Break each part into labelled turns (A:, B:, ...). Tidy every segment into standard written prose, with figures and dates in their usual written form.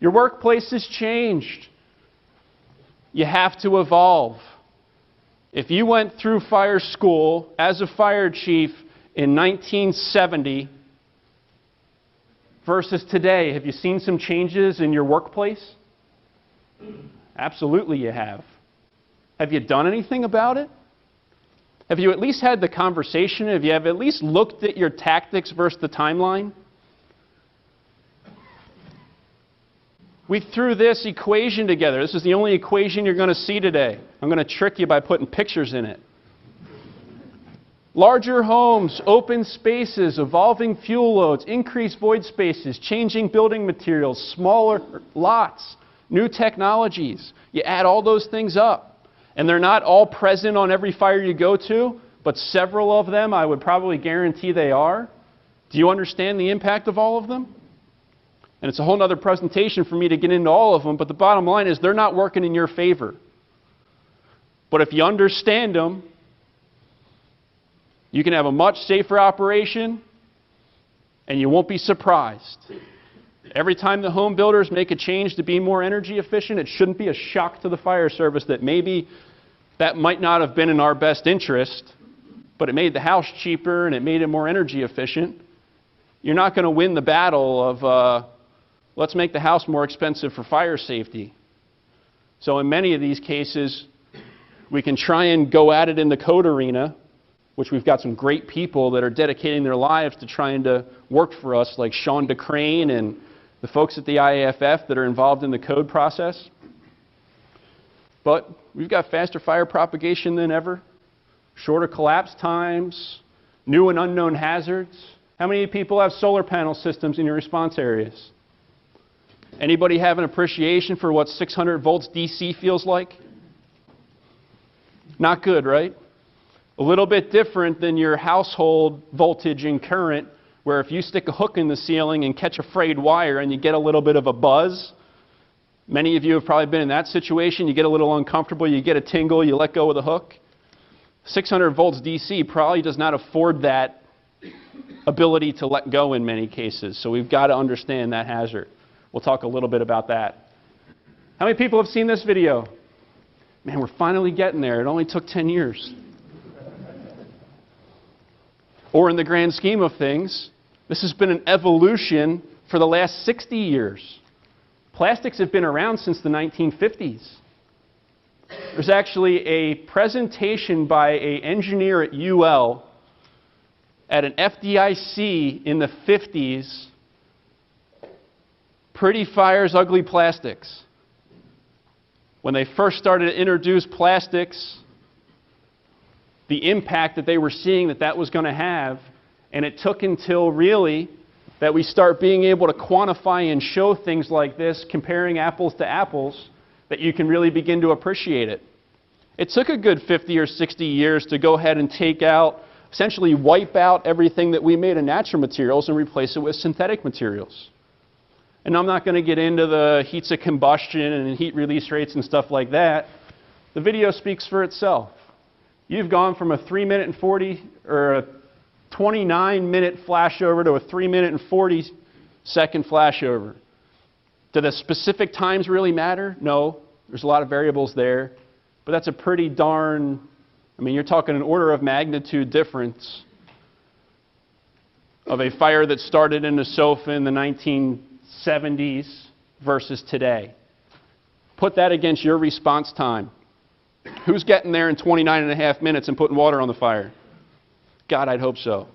A: Your workplace has changed. You have to evolve. If you went through fire school as a fire chief in 1970 versus today, have you seen some changes in your workplace? Absolutely you have. Have you done anything about it? Have you at least had the conversation? Have you at least looked at your tactics versus the timeline? We threw this equation together. This is the only equation you're going to see today. I'm going to trick you by putting pictures in it. Larger homes, open spaces, evolving fuel loads, increased void spaces, changing building materials, smaller lots, new technologies. You add all those things up, and they're not all present on every fire you go to, but several of them I would probably guarantee they are. Do you understand the impact of all of them? And it's a whole other presentation for me to get into all of them, but the bottom line is they're not working in your favor. But if you understand them, you can have a much safer operation, and you won't be surprised. Every time the home builders make a change to be more energy efficient, it shouldn't be a shock to the fire service that maybe that might not have been in our best interest, but it made the house cheaper and it made it more energy efficient. You're not going to win the battle of let's make the house more expensive for fire safety. So in many of these cases, we can try and go at it in the code arena, which we've got some great people that are dedicating their lives to trying to work for us, like Sean DeCrane and the folks at the IAFF that are involved in the code process. But we've got faster fire propagation than ever, shorter collapse times, new and unknown hazards. How many people have solar panel systems in your response areas? Anybody have an appreciation for what 600 volts DC feels like? Not good, right? A little bit different than your household voltage and current, where if you stick a hook in the ceiling and catch a frayed wire and you get a little bit of a buzz. Many of you have probably been in that situation. You get a little uncomfortable, you get a tingle, you let go of the hook. 600 volts DC probably does not afford that ability to let go in many cases. So we've got to understand that hazard. We'll talk a little bit about that. How many people have seen this video? Man, we're finally getting there. It only took 10 years. Or in the grand scheme of things, this has been an evolution for the last 60 years. Plastics have been around since the 1950s. There's actually a presentation by an engineer at UL at an FDIC in the 50s, Pretty Fires, Ugly Plastics. When they first started to introduce plastics, the impact that they were seeing that was going to have, and it took until really that we start being able to quantify and show things like this, comparing apples to apples, that you can really begin to appreciate it. It took a good 50 or 60 years to go ahead and take out, essentially wipe out everything that we made of natural materials and replace it with synthetic materials. And I'm not going to get into the heats of combustion and heat release rates and stuff like that. The video speaks for itself. You've gone from a 3-minute and 40 or a 29-minute flashover to a 3-minute and 40-second flashover. Do the specific times really matter? No. There's a lot of variables there. But that's a pretty darn, you're talking an order of magnitude difference of a fire that started in a sofa in the 1970s versus today. Put that against your response time. Who's getting there in 29 and a half minutes and putting water on the fire? God, I'd hope so.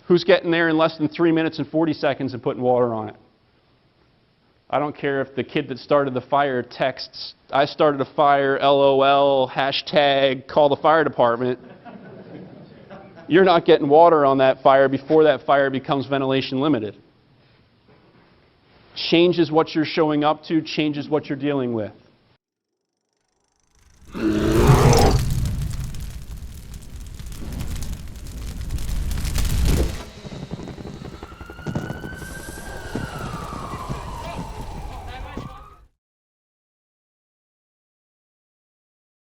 A: Who's getting there in less than 3 minutes and 40 seconds and putting water on it? I don't care if the kid that started the fire texts, I started a fire, LOL, hashtag, call the fire department. You're not getting water on that fire before that fire becomes ventilation limited. Changes what you're showing up to, changes what you're dealing with.